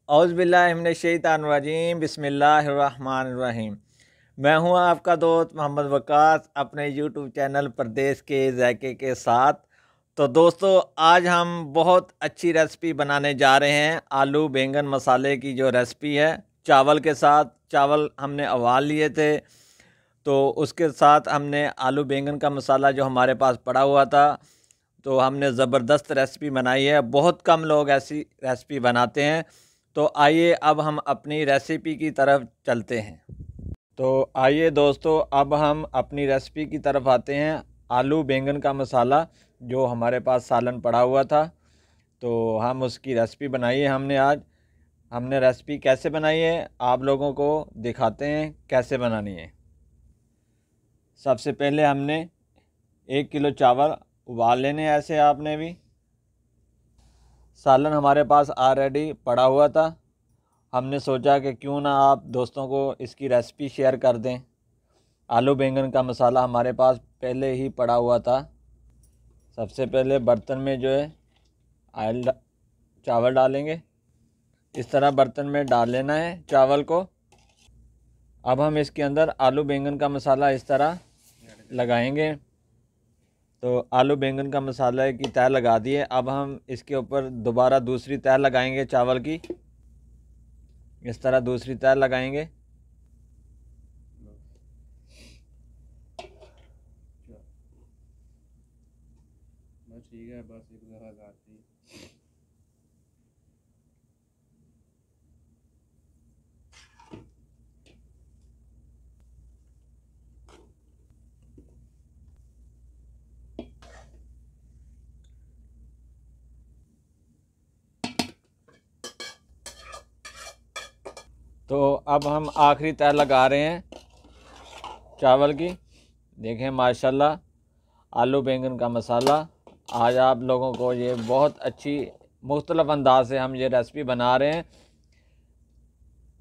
औज़ बिल्लाहि मिनश शैतानिर रजीम बिस्मिल्लाहिर्रहमानिर्रहीम। मैं हूं आपका दोस्त मोहम्मद वकास अपने यूट्यूब चैनल परदेस के ज़ायके के साथ। तो दोस्तों, आज हम बहुत अच्छी रेसिपी बनाने जा रहे हैं। आलू बैंगन मसाले की जो रेसिपी है, चावल के साथ। चावल हमने उबाल लिए थे, तो उसके साथ हमने आलू बैंगन का मसाला जो हमारे पास पड़ा हुआ था, तो हमने ज़बरदस्त रेसिपी बनाई है। बहुत कम लोग ऐसी रेसिपी बनाते हैं। तो आइए अब हम अपनी रेसिपी की तरफ चलते हैं। तो आइए दोस्तों, अब हम अपनी रेसिपी की तरफ आते हैं। आलू बैंगन का मसाला जो हमारे पास सालन पड़ा हुआ था, तो हम उसकी रेसिपी बनाई है हमने आज। हमने रेसिपी कैसे बनाई है आप लोगों को दिखाते हैं कैसे बनानी है। सबसे पहले हमने 1 किलो चावल उबाल लेने। ऐसे आपने भी सालन हमारे पास ऑलरेडी पड़ा हुआ था। हमने सोचा कि क्यों ना आप दोस्तों को इसकी रेसिपी शेयर कर दें। आलू बैंगन का मसाला हमारे पास पहले ही पड़ा हुआ था। सबसे पहले बर्तन में जो है चावल डालेंगे। इस तरह बर्तन में डाल लेना है चावल को। अब हम इसके अंदर आलू बैंगन का मसाला इस तरह लगाएंगे। तो आलू बैंगन का मसाला की तह लगा दिए। अब हम इसके ऊपर दोबारा दूसरी तह लगाएंगे चावल की। इस तरह दूसरी तह लगाएंगे। ठीक है, बस एक जगह लगाती। तो अब हम आखिरी तह लगा रहे हैं चावल की। देखें माशाल्लाह आलू बैंगन का मसाला। आज आप लोगों को ये बहुत अच्छी मुख्तलिफ अंदाज से हम ये रेसिपी बना रहे हैं।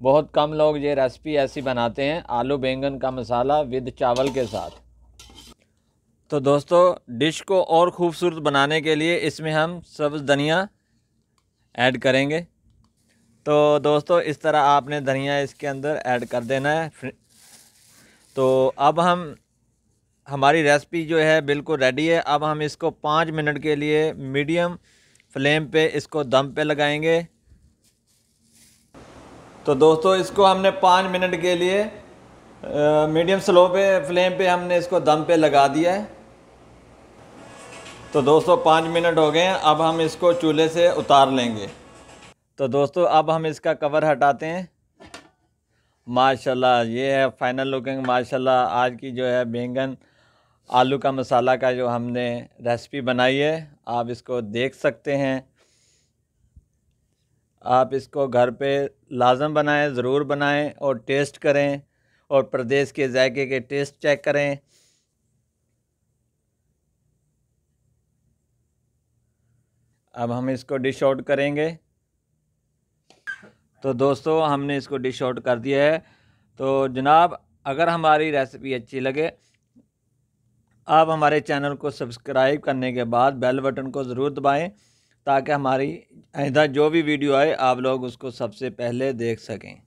बहुत कम लोग ये रेसिपी ऐसी बनाते हैं, आलू बैंगन का मसाला विद चावल के साथ। तो दोस्तों, डिश को और ख़ूबसूरत बनाने के लिए इसमें हम सब्ज़ धनिया ऐड करेंगे। तो दोस्तों, इस तरह आपने धनिया इसके अंदर ऐड कर देना है। तो अब हमारी रेसिपी जो है बिल्कुल रेडी है। अब हम इसको 5 मिनट के लिए मीडियम फ्लेम पे इसको दम पे लगाएंगे। तो दोस्तों, इसको हमने 5 मिनट के लिए मीडियम स्लो पे फ्लेम पे हमने इसको दम पे लगा दिया है। तो दोस्तों, 5 मिनट हो गए हैं। अब हम इसको चूल्हे से उतार लेंगे। तो दोस्तों, अब हम इसका कवर हटाते हैं। माशाल्लाह, ये है फाइनल लुकिंग। माशाल्लाह, आज की जो है बैंगन आलू का मसाला का जो हमने रेसिपी बनाई है, आप इसको देख सकते हैं। आप इसको घर पे लाजम बनाएं, ज़रूर बनाएं और टेस्ट करें और प्रदेश के जायके के टेस्ट चेक करें। अब हम इसको डिश आउट करेंगे। तो दोस्तों, हमने इसको डिश आउट कर दिया है। तो जनाब, अगर हमारी रेसिपी अच्छी लगे, आप हमारे चैनल को सब्सक्राइब करने के बाद बेल बटन को ज़रूर दबाएं, ताकि हमारी आइंदा जो भी वीडियो आए आप लोग उसको सबसे पहले देख सकें।